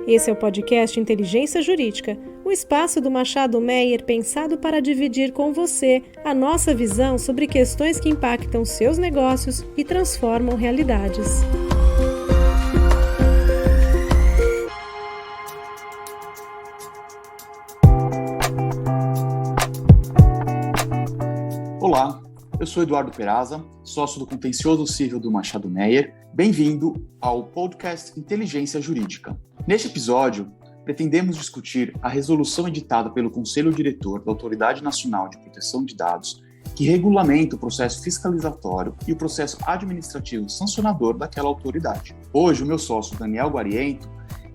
Esse é o podcast Inteligência Jurídica, o espaço do Machado Meyer pensado para dividir com você a nossa visão sobre questões que impactam seus negócios e transformam realidades. Olá, eu sou Eduardo Peraza, sócio do Contencioso Civil do Machado Meyer. Bem-vindo ao podcast Inteligência Jurídica. Neste episódio, pretendemos discutir a resolução editada pelo Conselho Diretor da Autoridade Nacional de Proteção de Dados, que regulamenta o processo fiscalizatório e o processo administrativo sancionador daquela autoridade. Hoje, o meu sócio Daniel Guariento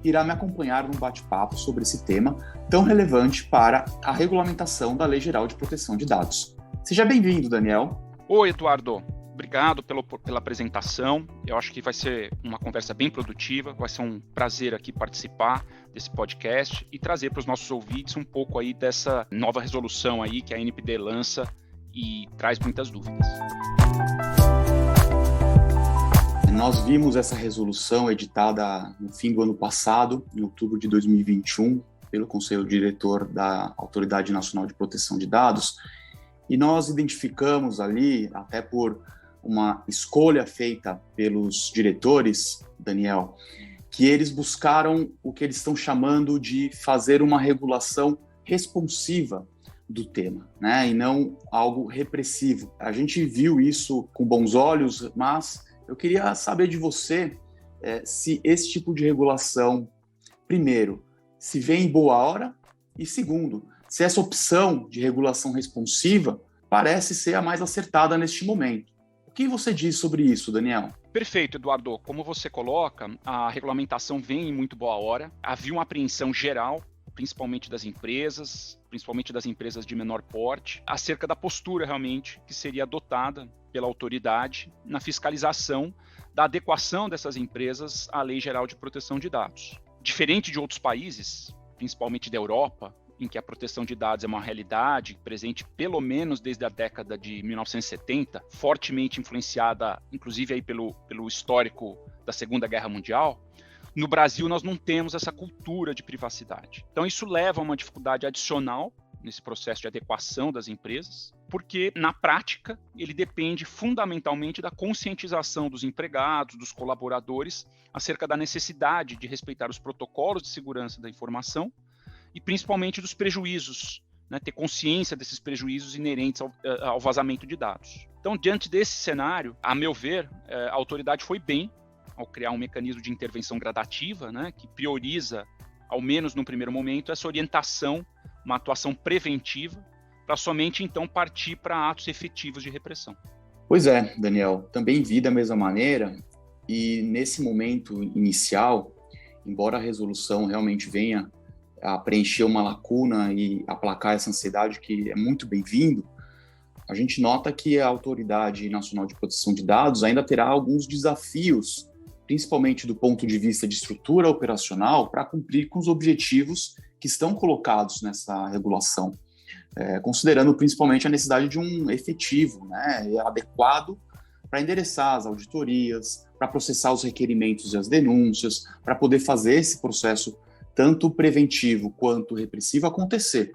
irá me acompanhar num bate-papo sobre esse tema tão relevante para a regulamentação da Lei Geral de Proteção de Dados. Seja bem-vindo, Daniel. Oi, Eduardo. Obrigado pela apresentação. Eu acho que vai ser uma conversa bem produtiva. Vai ser um prazer aqui participar desse podcast e trazer para os nossos ouvintes um pouco aí dessa nova resolução aí que a ANPD lança e traz muitas dúvidas. Nós vimos essa resolução editada no fim do ano passado, em outubro de 2021, pelo Conselho Diretor da Autoridade Nacional de Proteção de Dados, e nós identificamos ali, até por uma escolha feita pelos diretores, Daniel, que eles buscaram o que eles estão chamando de fazer uma regulação responsiva do tema, né? E não algo repressivo. A gente viu isso com bons olhos, mas eu queria saber de você se esse tipo de regulação, primeiro, se vem em boa hora, e segundo, se essa opção de regulação responsiva parece ser a mais acertada neste momento. O que você diz sobre isso, Daniel? Perfeito, Eduardo. Como você coloca, a regulamentação vem em muito boa hora. Havia uma apreensão geral, principalmente das empresas de menor porte, acerca da postura realmente que seria adotada pela autoridade na fiscalização da adequação dessas empresas à Lei Geral de Proteção de Dados. Diferente de outros países, principalmente da Europa, em que a proteção de dados é uma realidade presente pelo menos desde a década de 1970, fortemente influenciada, inclusive aí pelo histórico da Segunda Guerra Mundial, no Brasil nós não temos essa cultura de privacidade. Então isso leva a uma dificuldade adicional nesse processo de adequação das empresas, porque na prática ele depende fundamentalmente da conscientização dos empregados, dos colaboradores, acerca da necessidade de respeitar os protocolos de segurança da informação e principalmente dos prejuízos, né, ter consciência desses prejuízos inerentes ao vazamento de dados. Então, diante desse cenário, a meu ver, a autoridade foi bem ao criar um mecanismo de intervenção gradativa, né, que prioriza, ao menos no primeiro momento, essa orientação, uma atuação preventiva, para somente então partir para atos efetivos de repressão. Pois é, Daniel, também vi da mesma maneira, e nesse momento inicial, embora a resolução realmente venha a preencher uma lacuna e aplacar essa ansiedade que é muito bem-vindo, a gente nota que a Autoridade Nacional de Proteção de Dados ainda terá alguns desafios, principalmente do ponto de vista de estrutura operacional, para cumprir com os objetivos que estão colocados nessa regulação, considerando principalmente a necessidade de um efetivo, né, adequado para endereçar as auditorias, para processar os requerimentos e as denúncias, para poder fazer esse processo tanto preventivo quanto repressivo acontecer.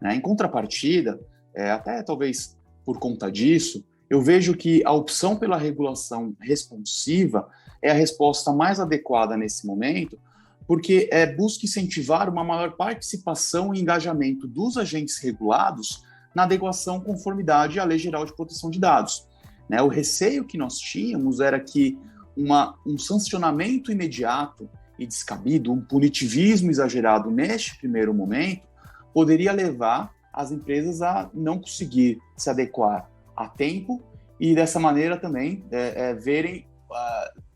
Em contrapartida, até talvez por conta disso, eu vejo que a opção pela regulação responsiva é a resposta mais adequada nesse momento, porque busca incentivar uma maior participação e engajamento dos agentes regulados na adequação conformidade à Lei Geral de Proteção de Dados. O receio que nós tínhamos era que um sancionamento imediato e descabido, um punitivismo exagerado neste primeiro momento, poderia levar as empresas a não conseguir se adequar a tempo e, dessa maneira, também verem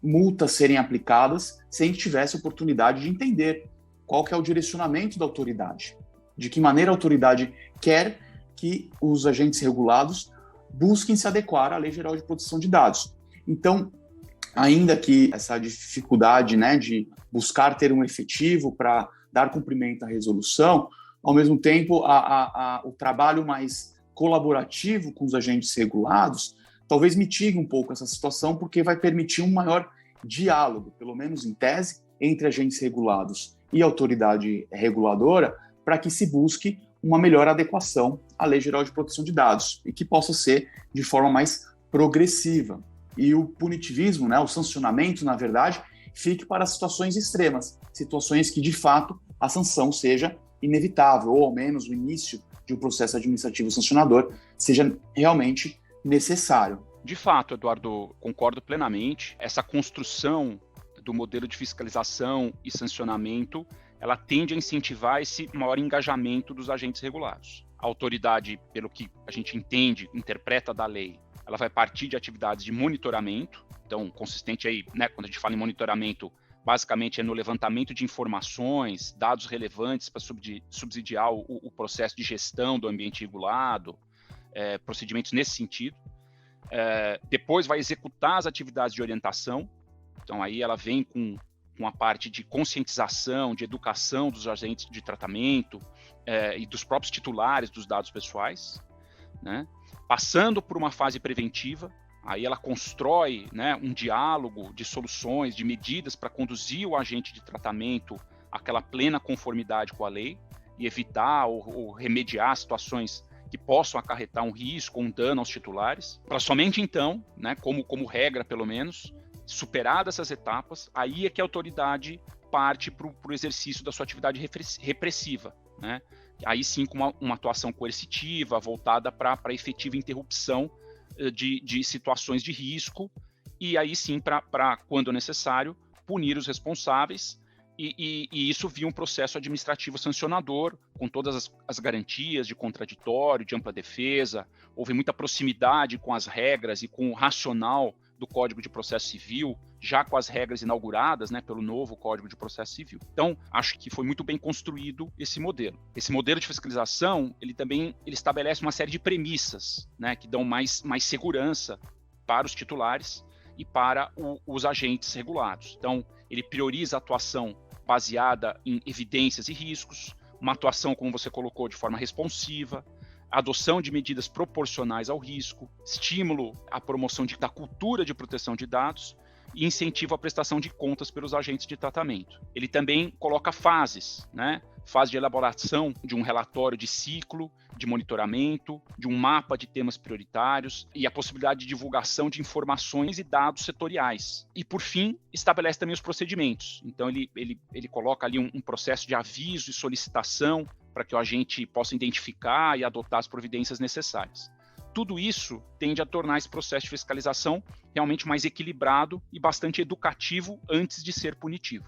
multas serem aplicadas sem que tivesse oportunidade de entender qual que é o direcionamento da autoridade, de que maneira a autoridade quer que os agentes regulados busquem se adequar à Lei Geral de Proteção de Dados. Então, ainda que essa dificuldade, né, de buscar ter um efetivo para dar cumprimento à resolução, ao mesmo tempo o trabalho mais colaborativo com os agentes regulados talvez mitigue um pouco essa situação, porque vai permitir um maior diálogo, pelo menos em tese, entre agentes regulados e autoridade reguladora para que se busque uma melhor adequação à Lei Geral de Proteção de Dados e que possa ser de forma mais progressiva. E o punitivismo, né, o sancionamento, na verdade, fique para situações extremas, situações que, de fato, a sanção seja inevitável, ou ao menos o início de um processo administrativo sancionador seja realmente necessário. De fato, Eduardo, concordo plenamente. Essa construção do modelo de fiscalização e sancionamento, ela tende a incentivar esse maior engajamento dos agentes regulados. A autoridade, pelo que a gente entende, interpreta da lei, ela vai partir de atividades de monitoramento. Então, consistente aí, né, quando a gente fala em monitoramento, basicamente é no levantamento de informações, dados relevantes para subsidiar o processo de gestão do ambiente regulado, procedimentos nesse sentido. Depois vai executar as atividades de orientação. Então, aí ela vem com a parte de conscientização, de educação dos agentes de tratamento e dos próprios titulares dos dados pessoais, né? Passando por uma fase preventiva. Aí ela constrói, né, um diálogo de soluções, de medidas para conduzir o agente de tratamento àquela plena conformidade com a lei e evitar ou remediar situações que possam acarretar um risco ou um dano aos titulares, para somente então, né, como regra pelo menos, superadas essas etapas, aí é que a autoridade parte para o exercício da sua atividade repressiva, né? Aí sim com uma atuação coercitiva, voltada para a efetiva interrupção de situações de risco, e aí sim, para quando necessário, punir os responsáveis, e isso via um processo administrativo sancionador, com todas as garantias de contraditório, de ampla defesa. Houve muita proximidade com as regras e com o racional do Código de Processo Civil, já com as regras inauguradas, né, pelo novo Código de Processo Civil. Então, acho que foi muito bem construído esse modelo. Esse modelo de fiscalização, ele estabelece uma série de premissas, né, que dão mais segurança para os titulares e para os agentes regulados. Então, ele prioriza a atuação baseada em evidências e riscos, uma atuação, como você colocou, de forma responsiva, adoção de medidas proporcionais ao risco, estímulo à promoção da cultura de proteção de dados e incentivo à prestação de contas pelos agentes de tratamento. Ele também coloca fases, né? Fase de elaboração de um relatório de ciclo, de monitoramento, de um mapa de temas prioritários e a possibilidade de divulgação de informações e dados setoriais. E, por fim, estabelece também os procedimentos. Então, ele coloca ali um processo de aviso e solicitação para que o agente possa identificar e adotar as providências necessárias. Tudo isso tende a tornar esse processo de fiscalização realmente mais equilibrado e bastante educativo antes de ser punitivo.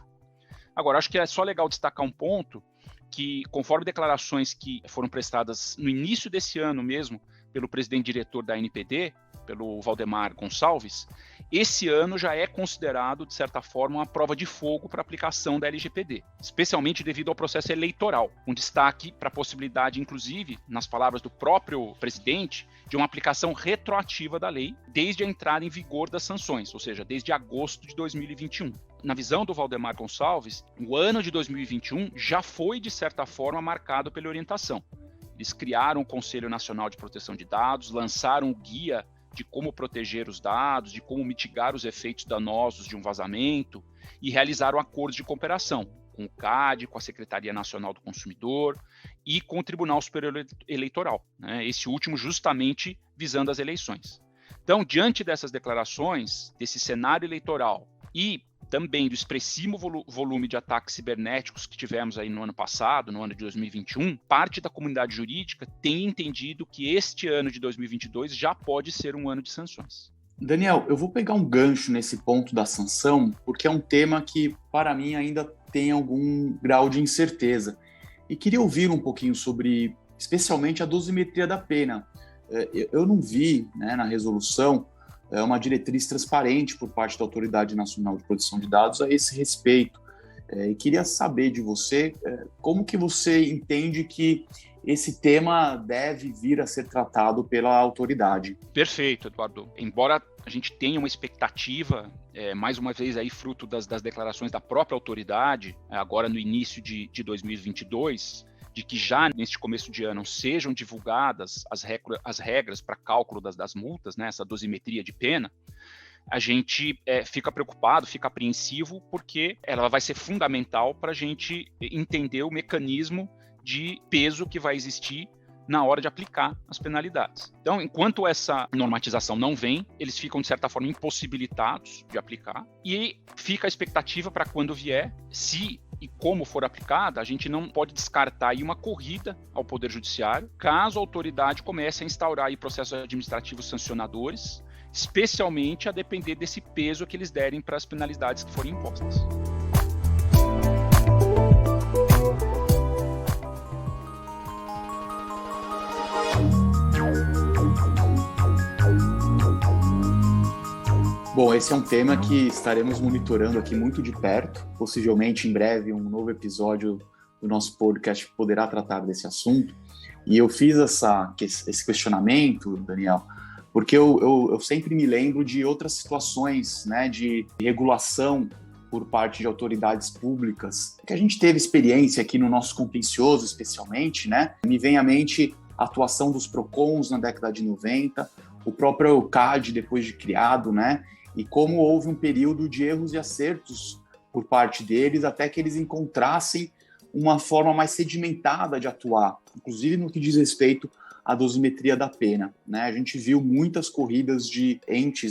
Agora, acho que é só legal destacar um ponto que, conforme declarações que foram prestadas no início desse ano mesmo pelo presidente diretor da ANPD, pelo Valdemar Gonçalves, esse ano já é considerado, de certa forma, uma prova de fogo para a aplicação da LGPD, especialmente devido ao processo eleitoral, um destaque para a possibilidade, inclusive, nas palavras do próprio presidente, de uma aplicação retroativa da lei desde a entrada em vigor das sanções, ou seja, desde agosto de 2021. Na visão do Valdemar Gonçalves, o ano de 2021 já foi, de certa forma, marcado pela orientação. Eles criaram o Conselho Nacional de Proteção de Dados, lançaram o guia de como proteger os dados, de como mitigar os efeitos danosos de um vazamento e realizaram acordos de cooperação com o CAD, com a Secretaria Nacional do Consumidor e com o Tribunal Superior Eleitoral, né? Esse último justamente visando as eleições. Então, diante dessas declarações, desse cenário eleitoral e também do expressivo volume de ataques cibernéticos que tivemos aí no ano passado, no ano de 2021, parte da comunidade jurídica tem entendido que este ano de 2022 já pode ser um ano de sanções. Daniel, eu vou pegar um gancho nesse ponto da sanção, porque é um tema que, para mim, ainda tem algum grau de incerteza. E queria ouvir um pouquinho sobre, especialmente, a dosimetria da pena. Eu não vi, né, na resolução uma diretriz transparente por parte da Autoridade Nacional de Proteção de Dados a esse respeito. E queria saber de você como que você entende que esse tema deve vir a ser tratado pela autoridade. Perfeito, Eduardo. Embora a gente tenha uma expectativa, mais uma vez aí fruto das declarações da própria autoridade, agora no início de 2022, de que já neste começo de ano sejam divulgadas as regras para cálculo das multas, né, essa dosimetria de pena, a gente fica preocupado, fica apreensivo, porque ela vai ser fundamental para a gente entender o mecanismo de peso que vai existir na hora de aplicar as penalidades. Então, enquanto essa normatização não vem, eles ficam, de certa forma, impossibilitados de aplicar, e fica a expectativa para quando vier, se e como for aplicada, a gente não pode descartar aí uma corrida ao Poder Judiciário, caso a autoridade comece a instaurar aí processos administrativos sancionadores, especialmente a depender desse peso que eles derem para as penalidades que forem impostas. Bom, esse é um tema que estaremos monitorando aqui muito de perto. Possivelmente, em breve, um novo episódio do nosso podcast poderá tratar desse assunto. E eu fiz esse questionamento, Daniel, porque eu sempre me lembro de outras situações, né, de regulação por parte de autoridades públicas, que a gente teve experiência aqui no nosso contencioso, especialmente, né? Me vem à mente a atuação dos PROCONs na década de 90, o próprio EUCAD depois de criado, né? E como houve um período de erros e acertos por parte deles, até que eles encontrassem uma forma mais sedimentada de atuar, inclusive no que diz respeito à dosimetria da pena, né? A gente viu muitas corridas de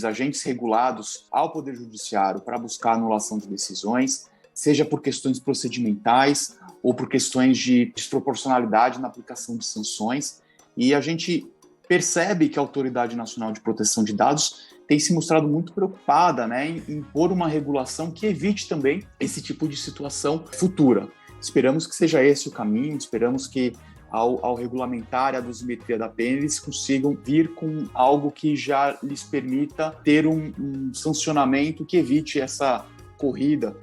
agentes regulados ao Poder Judiciário para buscar anulação de decisões, seja por questões procedimentais ou por questões de desproporcionalidade na aplicação de sanções, e a gente percebe que a Autoridade Nacional de Proteção de Dados tem se mostrado muito preocupada, né, em pôr uma regulação que evite também esse tipo de situação futura. Esperamos que seja esse o caminho, esperamos que ao regulamentar a dosimetria da pena, eles consigam vir com algo que já lhes permita ter um sancionamento que evite essa corrida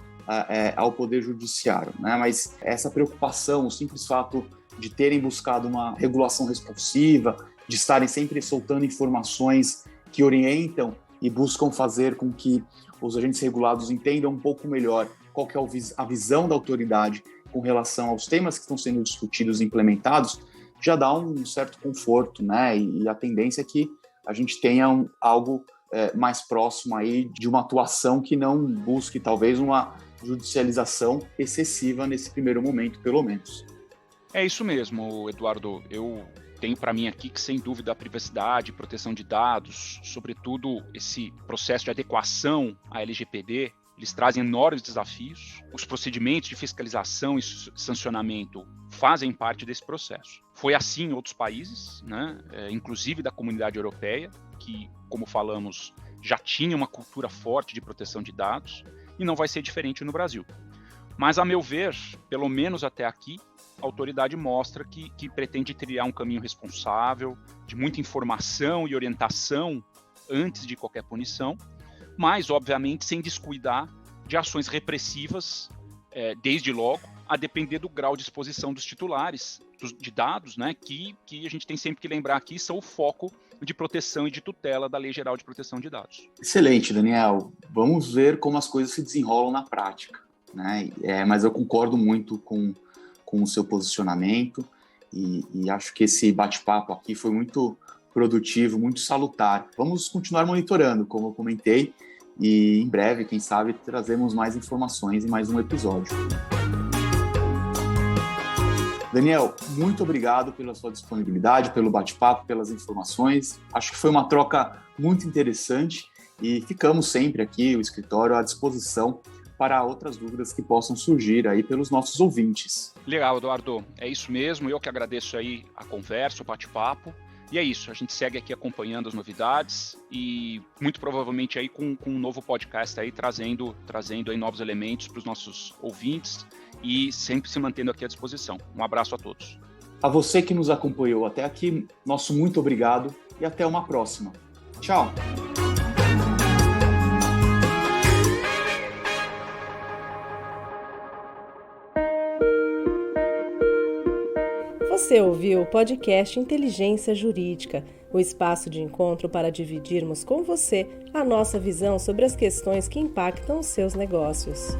ao Poder Judiciário, né? Mas essa preocupação, o simples fato de terem buscado uma regulação responsiva, de estarem sempre soltando informações que orientam e buscam fazer com que os agentes regulados entendam um pouco melhor qual que é a visão da autoridade com relação aos temas que estão sendo discutidos e implementados, já dá um certo conforto, né? E a tendência é que a gente tenha algo mais próximo aí de uma atuação que não busque talvez uma judicialização excessiva nesse primeiro momento, pelo menos. É isso mesmo, Eduardo. Eu tenho para mim aqui que, sem dúvida, a privacidade, proteção de dados, sobretudo esse processo de adequação à LGPD, eles trazem enormes desafios. Os procedimentos de fiscalização e sancionamento fazem parte desse processo. Foi assim em outros países, né? Inclusive da Comunidade Europeia, que, como falamos, já tinha uma cultura forte de proteção de dados, e não vai ser diferente no Brasil. Mas, a meu ver, pelo menos até aqui, a autoridade mostra que pretende trilhar um caminho responsável, de muita informação e orientação antes de qualquer punição, mas, obviamente, sem descuidar de ações repressivas, desde logo, a depender do grau de exposição dos titulares de dados, né, que a gente tem sempre que lembrar aqui, são o foco de proteção e de tutela da Lei Geral de Proteção de Dados. Excelente, Daniel. Vamos ver como as coisas se desenrolam na prática, né? Mas eu concordo muito com o seu posicionamento e acho que esse bate-papo aqui foi muito produtivo, muito salutar. Vamos continuar monitorando, como eu comentei, e em breve, quem sabe, trazemos mais informações em mais um episódio. Daniel, muito obrigado pela sua disponibilidade, pelo bate-papo, pelas informações. Acho que foi uma troca muito interessante e ficamos sempre aqui, o escritório, à disposição para outras dúvidas que possam surgir aí pelos nossos ouvintes. Legal, Eduardo. É isso mesmo. Eu que agradeço aí a conversa, o bate-papo. E é isso, a gente segue aqui acompanhando as novidades e muito provavelmente aí com um novo podcast aí trazendo aí novos elementos para os nossos ouvintes e sempre se mantendo aqui à disposição. Um abraço a todos. A você que nos acompanhou até aqui, nosso muito obrigado e até uma próxima. Tchau! Você ouviu o podcast Inteligência Jurídica, o espaço de encontro para dividirmos com você a nossa visão sobre as questões que impactam os seus negócios.